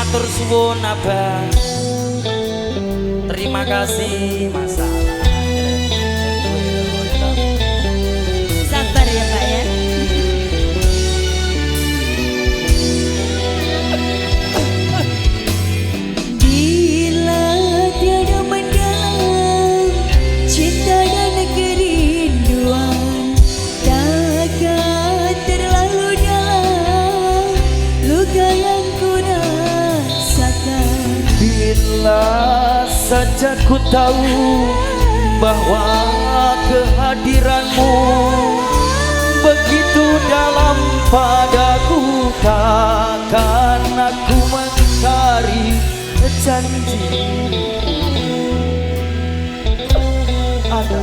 Matur suwun Abah. Terima kasih Mas. Sabar ya Pak ya. Bila tiada mendalam cinta dan kerinduan, takkan terlalu dalam luka yang ku rasakan. Bila saja ku tahu bahwa kehadiranmu begitu dalam padaku, takkan aku mengingkari janji. Ana,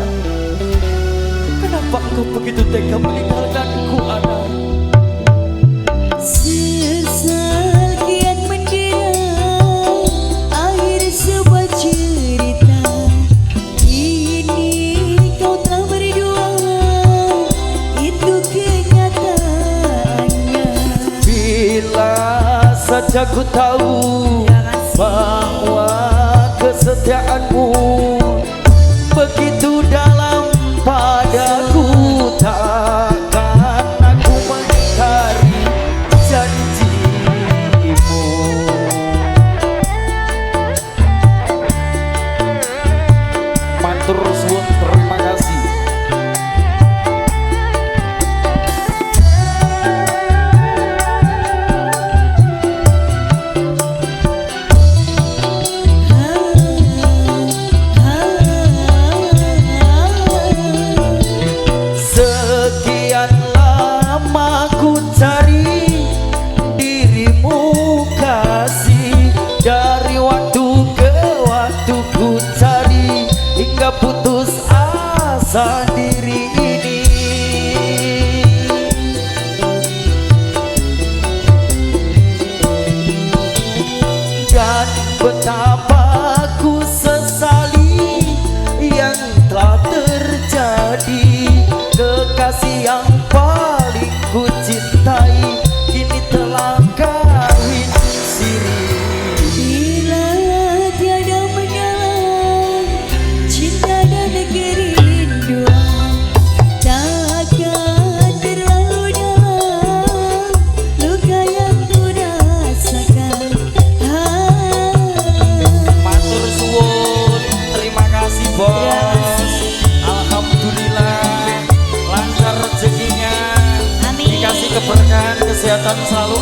kenapa kau begitu tega meninggalkanku, Ana? Sesal kian menderang akhir sebuah cerita. Kini kau telah berdua, itu kenyataannya. Bila saja ku tahu bahwa kesetiaanmu begitu dalam padaku, takkan aku mengingkari janjimu. Matur suwun, terima kasih. Sekian lama ku cari dirimu kasih, dari waktu ke waktu ku cari hingga putus asa diri ini. Dan betapa ku sesali yang telah terjadi. Kekasih yang paling ku cintai kini telah kawin siri. Bila tiada mendalam cinta dan kerinduan, takkan terlalu dalam luka yang ku rasakan. Matur suwun, terima kasih Bos. Alhamdulillah lancar rezekinya. Amin. Dikasih keberkahan, kesehatan selalu.